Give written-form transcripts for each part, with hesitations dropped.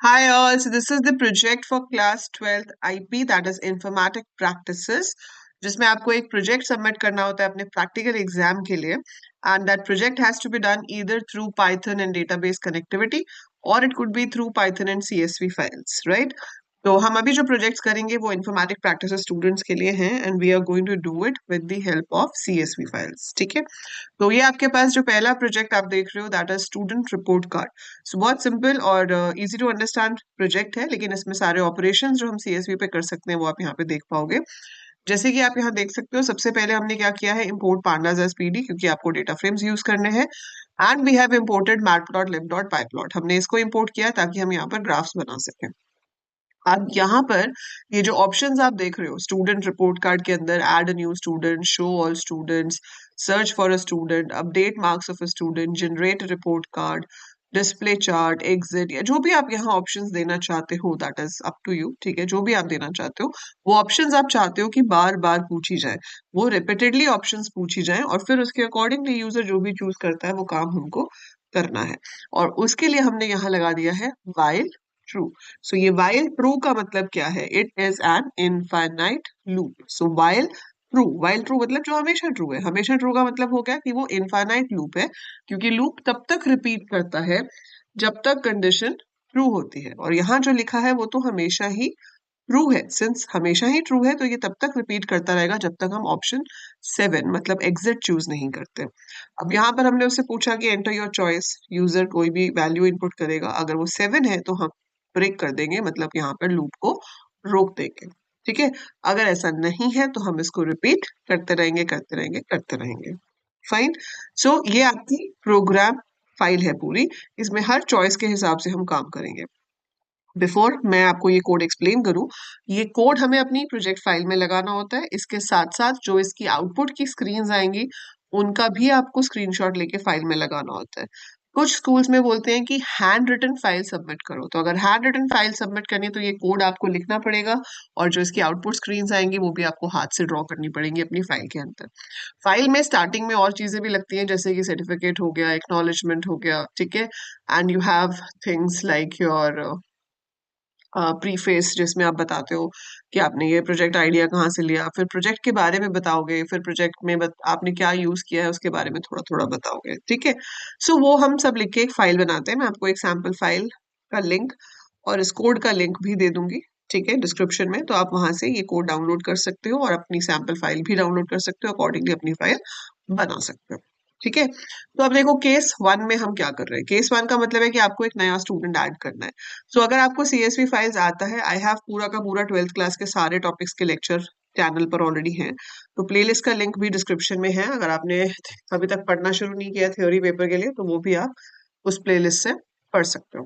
Hi all, so this is the project for class 12th IP that is informatic practices जिसमें आपको एक project submit करना होता है अपने प्रैक्टिकल एग्जाम के लिए and that project has to be done either through Python and database connectivity और it could be through Python and CSV files right. तो हम अभी जो प्रोजेक्ट्स करेंगे वो इन्फॉर्मेटिक प्रैक्टिसेस स्टूडेंट्स के लिए हैं and we are going to do it with the help of CSV files. ठीक है, तो ये आपके पास जो पहला प्रोजेक्ट आप देख रहे हो that is student report card. So बहुत सिंपल और इजी टू अंडरस्टैंड प्रोजेक्ट है, लेकिन इसमें सारे ऑपरेशंस जो हम सीएसवी पे कर सकते हैं वो आप यहाँ पे देख पाओगे। जैसे कि आप यहाँ देख सकते हो, सबसे पहले हमने क्या किया है, इम्पोर्ट पांडास एज पीडी, क्योंकि आपको डेटा फ्रेम्स यूज करने हैं। And we have imported matplotlib.pyplot, हमने इसको इम्पोर्ट किया ताकि हम यहाँ पर ग्राफ्स बना सकें। अब यहाँ पर ये जो ऑप्शंस आप देख रहे हो स्टूडेंट रिपोर्ट कार्ड के अंदर, add a new student, show all students, search for a student, update marks of a student, generate report card, display chart, exit, या जो भी आप यहाँ ऑप्शंस देना चाहते हो that is up to you. ठीक है, जो भी आप देना चाहते हो वो ऑप्शंस आप चाहते हो कि बार बार पूछी जाए, वो रिपीटेडली ऑप्शंस पूछी जाए और फिर उसके अकॉर्डिंगली यूजर जो भी चूज करता है वो काम हमको करना है। और उसके लिए हमने यहाँ लगा दिया है while ट्रू। सो ये while ट्रू का मतलब क्या है, it is an infinite loop. So while true मतलब जो हमेशा ट्रू है। हमेशा ट्रू का मतलब हो गया कि वो इनफाइनाइट लूप है, क्योंकि लूप तब तक रिपीट करता है जब तक कंडीशन ट्रू होती है। और यहाँ जो लिखा है वो तो हमेशा ही ट्रू है। सिंस हमेशा ही ट्रू है तो ये तब तक रिपीट करता रहेगा जब तक हम ऑप्शन 7 मतलब एग्जिट चूज नहीं करते। अब यहाँ पर हमने उससे पूछा कि एंटर योर चॉइस, यूजर कोई भी वैल्यू इनपुट करेगा, अगर वो 7 है तो हम ब्रेक कर देंगे, मतलब यहाँ पर लूप को रोक देंगे। ठीक है, अगर ऐसा नहीं है तो हम इसको रिपीट करते रहेंगे करते रहेंगे करते रहेंगे। फाइन। सो ये आपकी प्रोग्राम फाइल है पूरी, इसमें हर चॉइस के हिसाब से हम काम करेंगे। बिफोर मैं आपको ये कोड एक्सप्लेन करूं, ये कोड हमें अपनी प्रोजेक्ट फाइल में लगाना होता है। इसके साथ साथ जो इसकी आउटपुट की स्क्रीन्स आएंगी उनका भी आपको स्क्रीनशॉट लेके फाइल में लगाना होता है। कुछ स्कूल्स में बोलते हैं कि हैंड रिटन फाइल सबमिट करो, तो अगर हैंड रिटन फाइल सबमिट करनी है तो ये कोड आपको लिखना पड़ेगा और जो इसकी आउटपुट स्क्रीन्स आएंगी वो भी आपको हाथ से ड्रॉ करनी पड़ेंगी अपनी फाइल के अंदर। फाइल में स्टार्टिंग में और चीजें भी लगती हैं, जैसे कि सर्टिफिकेट हो गया, एक्नॉलेजमेंट हो गया। ठीक है, and you have things like your preface, जिसमें आप बताते हो कि आपने ये प्रोजेक्ट आइडिया कहाँ से लिया, फिर प्रोजेक्ट के बारे में बताओगे, फिर प्रोजेक्ट में आपने क्या यूज किया है उसके बारे में थोड़ा थोड़ा बताओगे। ठीक है, सो वो हम सब लिख के एक फाइल बनाते हैं। मैं आपको एक सैम्पल फाइल का लिंक और इस कोड का लिंक भी दे दूंगी, ठीक है, डिस्क्रिप्शन में, तो आप वहां से ये कोड डाउनलोड कर सकते हो और अपनी सैम्पल फाइल भी डाउनलोड कर सकते हो, अकॉर्डिंगली अपनी फाइल बना सकते हो। ठीक है, तो अब देखो केस 1 में हम क्या कर रहे हैं। केस 1 का मतलब है कि आपको एक नया स्टूडेंट ऐड करना है। सो अगर आपको सीएसवी फाइल्स आता है, आई हैव पूरा का पूरा 12th क्लास के सारे टॉपिक्स के लेक्चर चैनल पर ऑलरेडी हैं, तो प्लेलिस्ट का लिंक भी डिस्क्रिप्शन में है। अगर आपने अभी तक पढ़ना शुरू नहीं किया थ्योरी पेपर के लिए तो वो भी आप उस प्लेलिस्ट से पढ़ सकते हो।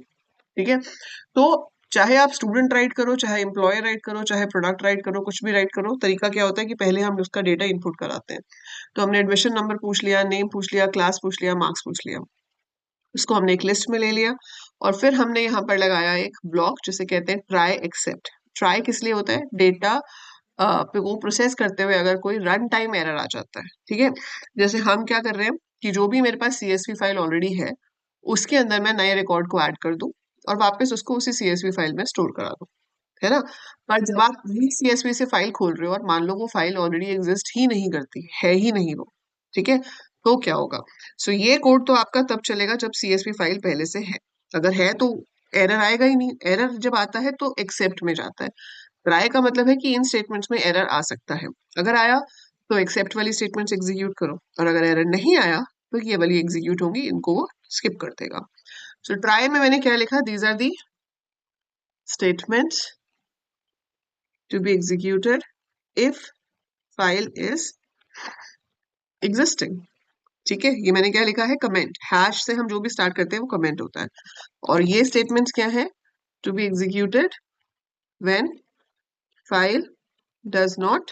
ठीक है, तो चाहे आप स्टूडेंट राइट करो, चाहे एम्प्लॉय राइट करो, चाहे प्रोडक्ट राइट करो, कुछ भी राइट करो, तरीका क्या होता है कि पहले हम उसका डेटा इनपुट कराते हैं। तो हमने एडमिशन नंबर पूछ लिया, नेम पूछ लिया, क्लास पूछ लिया, मार्क्स पूछ लिया, उसको हमने एक लिस्ट में ले लिया और फिर हमने यहाँ पर लगाया एक ब्लॉक जिसे कहते हैं ट्राई एक्सेप्ट। ट्राई किस लिए होता है, डेटा को प्रोसेस करते हुए अगर कोई रन टाइम एरर आ जाता है। ठीक है, जैसे हम क्या कर रहे हैं कि जो भी मेरे पास सीएसवी फाइल ऑलरेडी है उसके अंदर मैं नए रिकॉर्ड को ऐड कर दूं और वापस उसको उसी सीएसवी फाइल में स्टोर करा दूं, है ना। पर जब आप नई सीएसवी से फाइल खोल रहे हो और मान लो वो फाइल ऑलरेडी एग्जिस्ट ही नहीं करती है ही नहीं वो, ठीक है, तो क्या होगा। सो ये कोड तो आपका तब चलेगा जब सीएसवी फाइल पहले से है। अगर है तो एरर आएगा ही नहीं। एरर जब आता है तो एक्सेप्ट में जाता है। ट्राई का मतलब है कि इन स्टेटमेंट्स में एरर आ सकता है। अगर आया तो एक्सेप्ट वाली स्टेटमेंट्स एग्जीक्यूट करो और अगर एरर नहीं आया तो ये वाली एग्जीक्यूट होंगी, इनको वो स्किप कर देगा। सो ट्राई में मैंने क्या लिखा, these are the statements to be executed if file is existing. ठीक है, ये मैंने क्या लिखा है, कमेंट। हैश से हम जो भी स्टार्ट करते हैं वो कमेंट होता है। और ये स्टेटमेंट्स क्या है, to be executed when file does not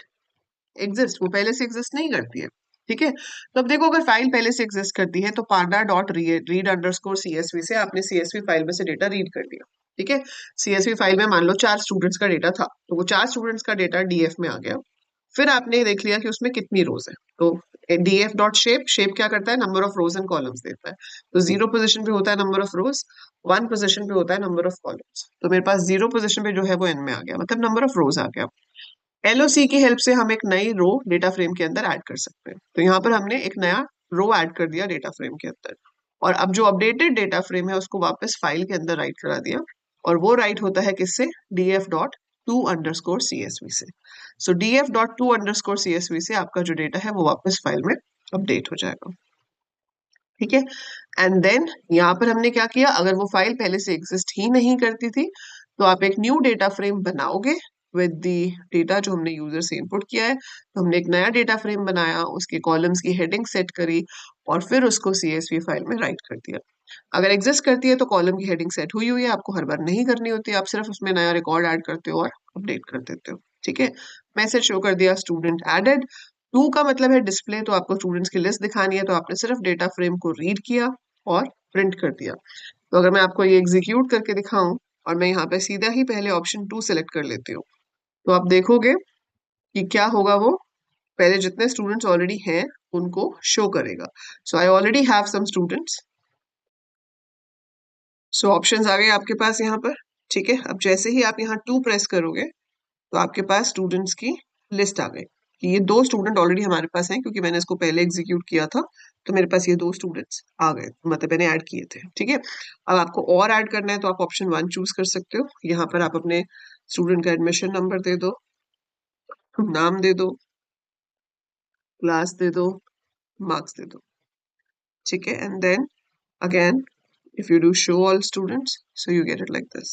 exist, वो पहले से एग्जिस्ट नहीं करती है। ठीक है, तो अब देखो अगर फाइल पहले से एग्जिस्ट करती है तो पांडा डॉट रीड अंडरस्कोर सीएसवी से आपने सीएसवी फाइल में से डेटा रीड कर लिया। ठीक है, सीएसवी फाइल में मान लो 4 स्टूडेंट्स का डेटा था, तो वो 4 स्टूडेंट्स का डेटा डीएफ में आ गया। फिर आपने देख लिया कि उसमें कितनी रोज है, तो डीएफ डॉट शेप, शेप क्या करता है, number of rose and columns देता है। तो 0 पोजिशन पे होता है नंबर ऑफ रोज, 1 पोजिशन पे होता है नंबर ऑफ कॉलम्स। तो मेरे पास 0 पोजिशन पे जो है वो एन में आ गया, मतलब नंबर ऑफ रोज आ गया। एलओसी की हेल्प से हम एक नई रो डेटा फ्रेम के अंदर ऐड कर सकते हैं। तो यहाँ पर हमने एक नया रो ऐड कर दिया डेटा फ्रेम के अंदर, और अब जो अपडेटेड डेटा फ्रेम है उसको वापस फाइल के अंदर राइट करा दिया, और वो राइट होता है किससे, DF dot to underscore CSV से। So DF dot to underscore CSV से आपका जो डेटा है वो वापस फाइल में अपडेट हो जाएगा। ठीक है, एंड देन यहाँ पर हमने क्या किया, अगर वो फाइल पहले से एग्जिस्ट ही नहीं करती थी तो आप एक न्यू डेटा फ्रेम बनाओगे विद द डेटा जो हमने यूजर से इनपुट किया है। तो हमने एक नया डेटा फ्रेम बनाया, उसके कॉलम्स की हेडिंग सेट करी, और फिर उसको सीएसवी फाइल में राइट कर दिया। अगर एग्जिस्ट करती है तो कॉलम की हेडिंग सेट हुई हुई है, आपको हर बार नहीं करनी होती, आप सिर्फ उसमें नया रिकॉर्ड ऐड करते हो और अपडेट कर देते हो। ठीक है, मैसेज शो कर दिया स्टूडेंट एडेड। टू का मतलब है डिस्प्ले, तो आपको स्टूडेंट्स की लिस्ट दिखानी है, तो आपने सिर्फ डेटा फ्रेम को रीड किया और प्रिंट कर दिया। तो अगर मैं आपको ये एग्जीक्यूट करके दिखाऊं और मैं यहाँ पे सीधा ही पहले ऑप्शन 2 सेलेक्ट कर लेती हूँ, तो आप देखोगे कि क्या होगा, वो पहले जितने स्टूडेंट्स ऑलरेडी हैं उनको शो करेगा। So I already have some students. So options आ गए आपके पास यहाँ पर। ठीक है, अब जैसे ही आप यहाँ 2 प्रेस करोगे तो आपके पास स्टूडेंट्स की लिस्ट आ गई कि ये 2 स्टूडेंट ऑलरेडी हमारे पास हैं, क्योंकि मैंने इसको पहले एग्जीक्यूट किया था, तो मेरे पास ये 2 स्टूडेंट्स आ गए, मतलब मैंने ऐड किए थे। ठीक है, अब आपको और ऐड करना है तो आप ऑप्शन 1 चूज कर सकते हो। यहाँ पर आप अपने स्टूडेंट का एडमिशन नंबर दे दो, नाम दे दो, क्लास दे दो, मार्क्स दे दो। ठीक है, and then again if you do show all students, so you get it like this.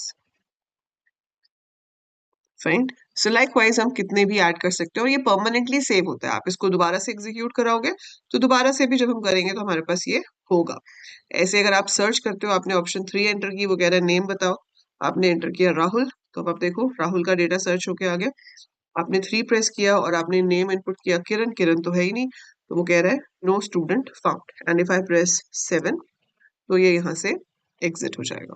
Fine. So likewise हम कितने भी ऐड कर सकते हैं, और ये परमानेंटली सेव होता है। आप इसको दोबारा से एग्जीक्यूट कराओगे तो दोबारा से भी जब हम करेंगे तो हमारे पास ये होगा। ऐसे अगर आप सर्च करते हो, आपने ऑप्शन 3 एंटर की, वो कह रहा है नेम बताओ, आपने एंटर किया राहुल, तो अब आप देखो राहुल का डेटा सर्च होके आ गया। आपने 3 प्रेस किया और आपने नेम इनपुट किया किरण, किरण तो है ही नहीं, तो वो कह रहा है no student found, and if I press 7 तो ये यहाँ से एग्जिट हो जाएगा।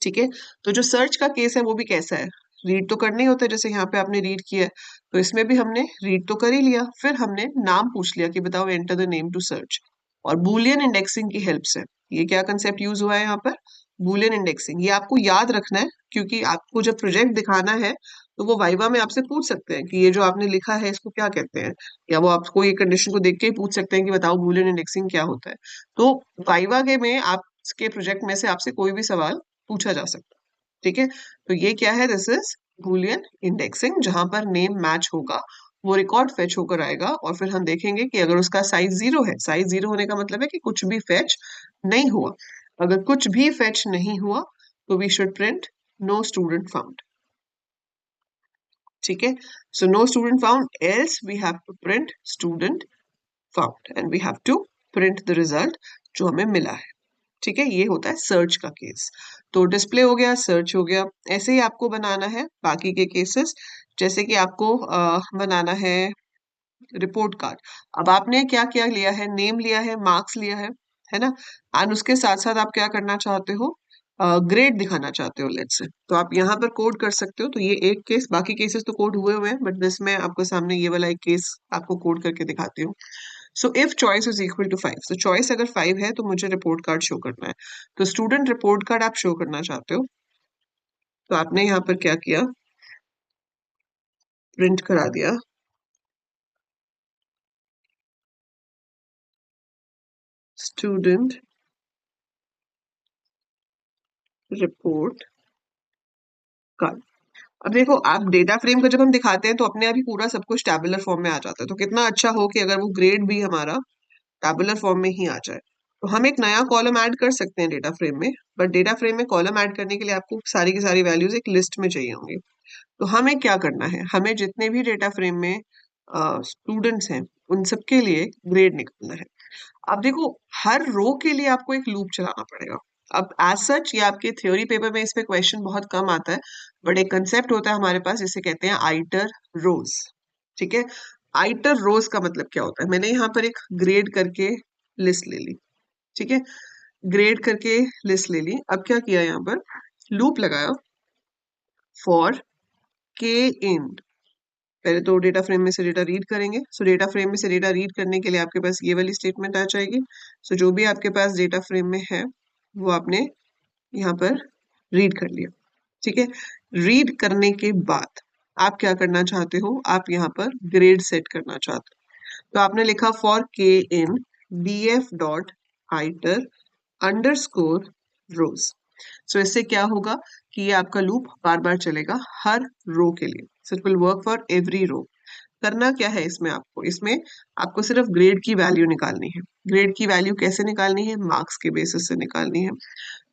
ठीक है, तो जो सर्च का केस है वो भी कैसा है, रीड तो करना ही होता है, जैसे यहाँ पे आपने रीड किया है, तो इसमें भी हमने रीड तो कर ही लिया, फिर हमने नाम पूछ लिया कि बताओ enter the name to search, और बूलियन इंडेक्सिंग की हेल्प से। ये क्या कंसेप्ट यूज हुआ है यहाँ पर, बूलियन इंडेक्सिंग। ये आपको याद रखना है, क्योंकि आपको जब प्रोजेक्ट दिखाना है तो वो वाइवा में आपसे पूछ सकते हैं कि ये जो आपने लिखा है इसको क्या कहते हैं, या वो आपको ये कंडीशन को देख के ही पूछ सकते हैं कि बताओ बूलियन इंडेक्सिंग क्या होता है। तो वाइवा के में आपके प्रोजेक्ट में से आपसे कोई भी सवाल पूछा जा सकता है। ठीक है, तो ये क्या है, दिस इज बूलियन इंडेक्सिंग, जहां पर नेम मैच होगा वो रिकॉर्ड फेच होकर आएगा, और फिर हम देखेंगे कि अगर उसका साइज 0 है, साइज 0 होने का मतलब है कि कुछ भी फेच नहीं हुआ। अगर कुछ भी फेच नहीं हुआ तो we should print no student found. ठीक है, so no student found, else we have to print student found, and we have to print the result जो हमें मिला है। ठीक है, ये होता है सर्च का केस। तो डिस्प्ले हो गया, सर्च हो गया। ऐसे ही आपको बनाना है बाकी के केसेस, जैसे कि आपको बनाना है रिपोर्ट कार्ड। अब आपने क्या क्या लिया है, नेम लिया है, मार्क्स लिया है ना, एंड उसके साथ साथ आप क्या करना चाहते हो, ग्रेड दिखाना चाहते हो लेट्स से, तो आप यहाँ पर कोड कर सकते हो। तो ये एक केस, बाकी केसेस तो कोड हुए हुए हैं, बट दिस में आपको सामने ये वाला एक केस आपको कोड करके दिखाती हूँ। So if choice is equal to 5, तो चॉइस अगर 5 है तो मुझे रिपोर्ट कार्ड शो करना है। तो स्टूडेंट रिपोर्ट कार्ड आप शो करना चाहते हो, तो आपने यहाँ पर क्या किया, प्रिंट करा दिया स्टूडेंट रिपोर्ट कार्ड। अब देखो, आप डेटा फ्रेम को जब हम दिखाते हैं तो अपने आप ही पूरा सब कुछ टैबुलर फॉर्म में आ जाता है, तो कितना अच्छा हो कि अगर वो ग्रेड भी हमारा टैबुलर फॉर्म में ही आ जाए। तो हम एक नया कॉलम ऐड कर सकते हैं डेटा फ्रेम में, बट डेटा फ्रेम में कॉलम ऐड करने के लिए आपको सारी की सारी वैल्यूज एक लिस्ट में चाहिए होंगी। तो हमें क्या करना है, हमें जितने भी डेटा फ्रेम में स्टूडेंट्स हैं उन सबके लिए ग्रेड निकालना है। अब देखो, हर रो के लिए आपको एक लूप चलाना पड़ेगा। अब एज सच ये आपके थ्योरी पेपर में इस पे क्वेश्चन बहुत कम आता है, बट एक कंसेप्ट होता है हमारे पास जिसे कहते हैं आइटर रोज। ठीक है, आइटर रोज का मतलब क्या होता है, मैंने यहाँ पर एक ग्रेड करके लिस्ट ले ली। ठीक है, ग्रेड करके लिस्ट ले ली। अब क्या किया, यहाँ पर लूप लगाया फॉर के इन पहले तो डेटा फ्रेम में से डेटा रीड करेंगे। सो डेटा फ्रेम में से डेटा रीड करने के लिए आपके पास ये वाली स्टेटमेंट आ जाएगी। सो जो भी आपके पास डेटा फ्रेम में है वो आपने यहाँ पर रीड कर लिया। ठीक है, रीड करने के बाद आप क्या करना चाहते हो, आप यहाँ पर ग्रेड सेट करना चाहते हो। तो आपने लिखा फॉर के इन df डॉट आइटर अंडरस्कोर रोज। सो इससे क्या होगा कि ये आपका लूप बार बार चलेगा हर रो के लिए। So it will work for every row. करना क्या है इसमें, आपको सिर्फ ग्रेड की वैल्यू निकालनी है। ग्रेड की वैल्यू कैसे निकालनी है, मार्क्स के बेसिस से निकालनी है।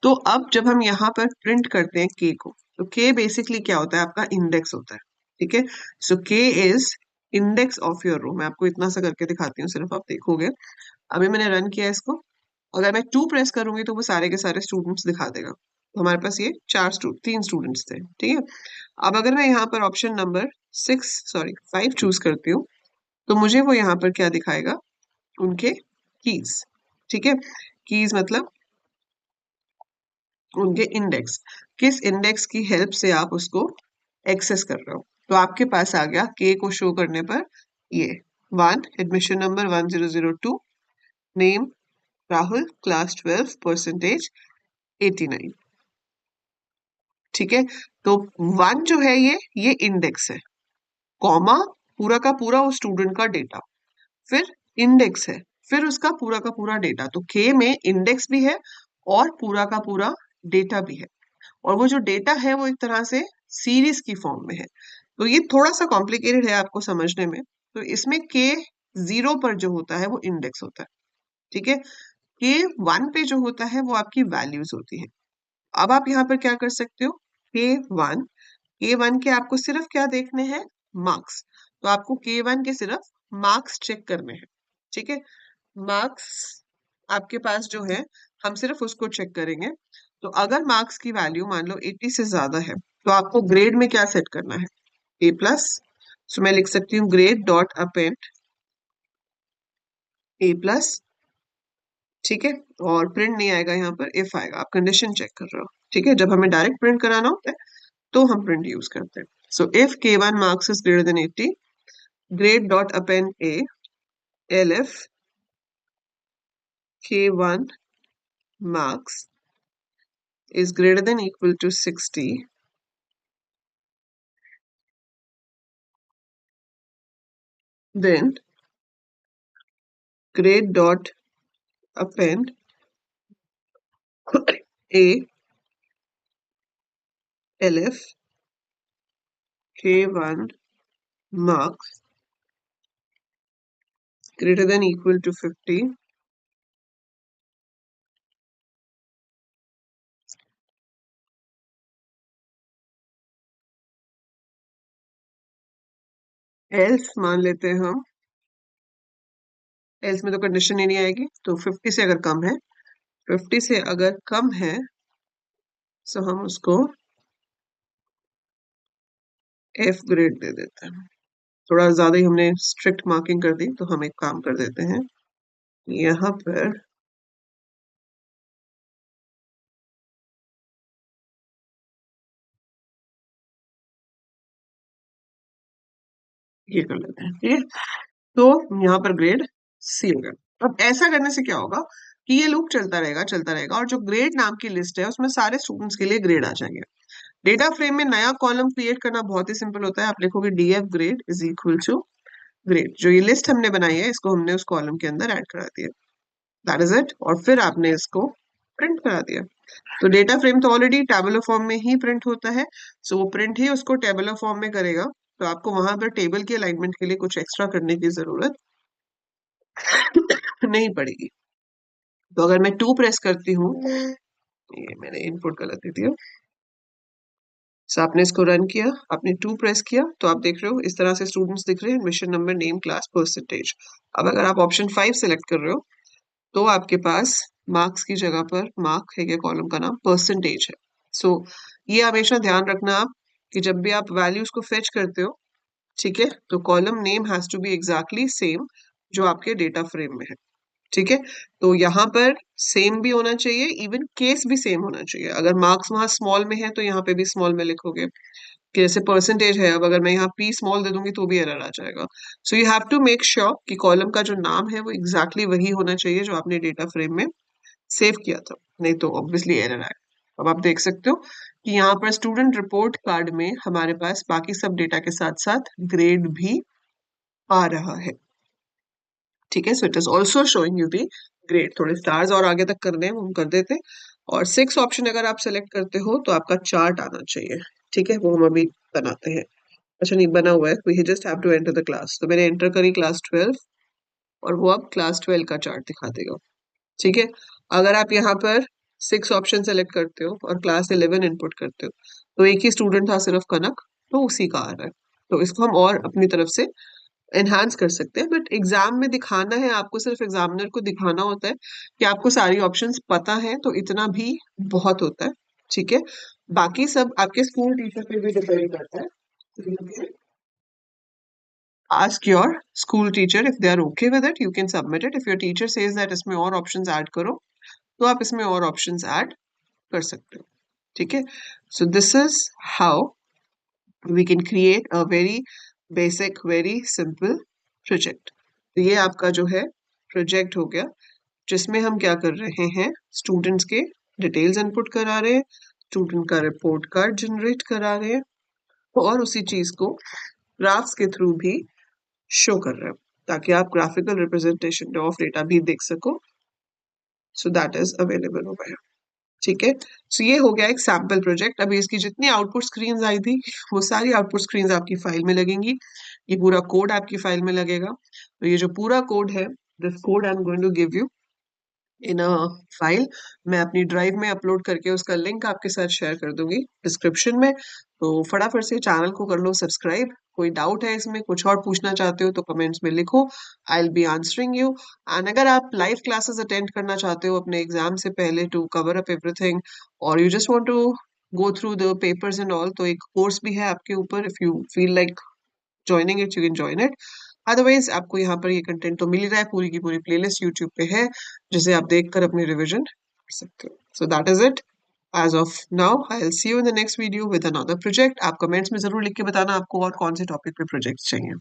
तो अब जब हम यहाँ पर प्रिंट करते हैं के को, तो के बेसिकली क्या होता है, आपका इंडेक्स होता है। ठीक है, सो के इज इंडेक्स ऑफ योर रो। मैं आपको इतना सा करके दिखाती हूँ, सिर्फ आप देखोगे। अभी मैंने रन किया इसको, अगर मैं 2 प्रेस करूंगी तो वो सारे के सारे स्टूडेंट्स दिखा देगा। तो हमारे पास ये 3 स्टूडेंट्स थे। ठीक है, अब अगर मैं यहाँ पर ऑप्शन नंबर 5 चूज करती हूँ, तो मुझे वो यहाँ पर क्या दिखाएगा, उनके कीज। ठीक है, कीज मतलब उनके इंडेक्स, किस इंडेक्स की हेल्प से आप उसको एक्सेस कर रहे हो। तो आपके पास आ गया के को शो करने पर ये 1 admission number 1002, name Rahul, class 12, percentage 89। ठीक है, तो 1 जो है ये इंडेक्स है, कॉमा पूरा का पूरा उस स्टूडेंट का डेटा, फिर इंडेक्स है, फिर उसका पूरा का पूरा डेटा। तो के में इंडेक्स भी है और पूरा का पूरा डेटा भी है, और वो जो डेटा है वो एक तरह से सीरीज की फॉर्म में है। तो ये थोड़ा सा कॉम्प्लिकेटेड है आपको समझने में। तो इसमें के 0 पर जो होता है वो इंडेक्स होता है। ठीक है, के 1 पे जो होता है वो आपकी वैल्यूज होती है। अब आप यहाँ पर क्या कर सकते हो, के वन के आपको सिर्फ क्या देखने हैं, मार्क्स। तो आपको के 1 के सिर्फ मार्क्स चेक करने हैं। ठीक है, मार्क्स आपके पास जो है, हम सिर्फ उसको चेक करेंगे। तो अगर मार्क्स की वैल्यू मान लो 80 से ज्यादा है, तो आपको ग्रेड में क्या सेट करना है, A+। सो मैं लिख सकती हूँ ग्रेड डॉट अपेंड A+। ठीक है, और प्रिंट नहीं आएगा यहाँ पर, इफ आएगा। आप कंडीशन चेक कर रहे हो। ठीक है, जब हमें डायरेक्ट प्रिंट कराना होता है तो हम प्रिंट यूज करते हैं। So if K one marks is greater than 80, grade dot append A, elif K one marks is greater than equal to 60, then grade dot append A elif K1 marks greater than equal to 50, else मान लेते हैं हम, else में तो condition ही नहीं आएगी। तो 50 से अगर कम है, 50 से अगर कम है, तो हम उसको F ग्रेड दे देते हैं। थोड़ा ज्यादा ही हमने स्ट्रिक्ट मार्किंग कर दी, तो हम एक काम कर देते हैं, यहाँ पर ये कर लेते हैं। ठीक है, तो यहाँ पर ग्रेड सी होगा। अब ऐसा करने से क्या होगा कि ये लूप चलता रहेगा, और जो ग्रेड नाम की लिस्ट है उसमें सारे स्टूडेंट्स के लिए ग्रेड आ जाएंगे। डेटा फ्रेम में नया कॉलम क्रिएट करना बहुत ही सिंपल होता है। आप लिखोगे DF grade is equal to grade, जो ये लिस्ट हमने बनाई है इसको हमने उस कॉलम के अंदर ऐड करा दिया। दैट इज इट, और फिर आपने इसको प्रिंट करा दिया। तो डेटा फ्रेम तो ऑलरेडी टेबुलर फॉर्म में ही प्रिंट होता है, सो वो प्रिंट ही उसको टेबुलर फॉर्म में करेगा। तो आपको वहां पर टेबल की अलाइनमेंट के लिए कुछ एक्स्ट्रा करने की जरूरत नहीं पड़ेगी। तो अगर मैं 2 प्रेस करती हूँ, ये मैंने इनपुट गलत दे दिया। सो आपने इसको रन किया, आपने 2 प्रेस किया, तो आप देख रहे हो इस तरह से स्टूडेंट्स दिख रहे हैं, admission number, name, class, percentage. अब अगर आप ऑप्शन 5 सेलेक्ट कर रहे हो, तो आपके पास मार्क्स की जगह पर मार्क है, ये कॉलम का नाम परसेंटेज है। सो ये हमेशा ध्यान रखना आप कि जब भी आप वैल्यूज को फेच करते हो, ठीक है, तो column name has to be exactly same जो आपके डेटा फ्रेम में है। ठीक है, तो यहाँ पर सेम भी होना चाहिए, इवन केस भी सेम होना चाहिए। अगर मार्क्स वहां स्मॉल में है तो यहाँ पे भी स्मॉल में लिखोगे, कि जैसे परसेंटेज है, अब अगर मैं यहाँ p स्मॉल दे दूंगी तो भी एरर आ जाएगा। So you have to make sure कि कॉलम का जो नाम है वो एग्जैक्टली वही होना चाहिए जो आपने डेटा फ्रेम में सेव किया था, नहीं तो ऑब्वियसली एरर आएगा। अब आप देख सकते हो कि यहाँ पर स्टूडेंट रिपोर्ट कार्ड में हमारे पास बाकी सब डेटा के साथ साथ ग्रेड भी आ रहा है। ठीक है, so it is also showing you the grade. थोड़े स्टार्स और आगे तक करने हैं वो हम कर देते हैं। और 6 ऑप्शन अगर आप सेलेक्ट करते हो तो आपका चार्ट आना चाहिए। ठीक है, वो हम अभी बनाते हैं। अच्छा नहीं बना हुआ है, we just have to enter the class. तो मैंने एंटर करी क्लास 12 और वो अब क्लास 12 का चार्ट दिखा देगा। ठीक है, अगर आप यहाँ पर 6 ऑप्शन सेलेक्ट करते हो और क्लास 11 इनपुट करते हो तो एक ही स्टूडेंट था सिर्फ कनक, तो उसी का आ रहा है। तो इसको हम और अपनी तरफ से एनहांस कर सकते हैं, बट एग्जाम में दिखाना है आपको, सिर्फ एग्जामिनर को दिखाना होता है कि आपको सारी ऑप्शंस पता है, तो इतना भी बहुत होता है। ठीक है, बाकी सब आपके स्कूल टीचर पे भी डिपेंड करता है। ask your school teacher if they are okay with it, you can submit it. If your teacher says that इसमें और options add करो तो आप इसमें और options add कर सकते हो। ठीक है, so this is how we can create a very basic, very simple project. तो ये आपका जो है प्रोजेक्ट हो गया, जिसमें हम क्या कर रहे हैं, स्टूडेंट्स के डिटेल्स इनपुट करा रहे हैं, स्टूडेंट का रिपोर्ट कार्ड जनरेट करा रहे हैं और उसी चीज को ग्राफ्स के थ्रू भी शो कर रहे हैं ताकि आप ग्राफिकल रिप्रेजेंटेशन ऑफ डेटा भी देख सको। सो दैट इज अवेलेबल हो गया। ठीक है, सो ये हो गया एक सैम्पल प्रोजेक्ट। अभी इसकी जितनी आउटपुट स्क्रीन आई थी वो सारी आउटपुट स्क्रीन आपकी फाइल में लगेंगी, ये पूरा कोड आपकी फाइल में लगेगा। तो ये जो पूरा कोड है, this code I am going to give you in a file. मैं अपनी ड्राइव में अपलोड करके उसका लिंक आपके साथ शेयर कर दूंगी डिस्क्रिप्शन में। तो फटाफट से चैनल को कर लो सब्सक्राइब। कोई डाउट है इसमें, कुछ और पूछना चाहते हो तो कमेंट्स में लिखो, I will be answering you. And अगर आप लाइव क्लासेस अटेंड करना चाहते हो अपने एग्जाम से पहले टू कवर अप एवरीथिंग, और you just want to go through the papers and all, तो एक कोर्स भी है आपके ऊपर। If you feel like joining it, you can join it. Otherwise आपको यहाँ पर ये कंटेंट तो मिल ही रहा है, पूरी की पूरी प्लेलिस्ट यूट्यूब पे है जिसे आप देखकर अपनी रिवीजन कर सकते हो। So that is it as of now. I will see you in the next video with another project. आप कमेंट्स में जरूर लिख के बताना आपको और कौन से टॉपिक पे प्रोजेक्ट्स चाहिए।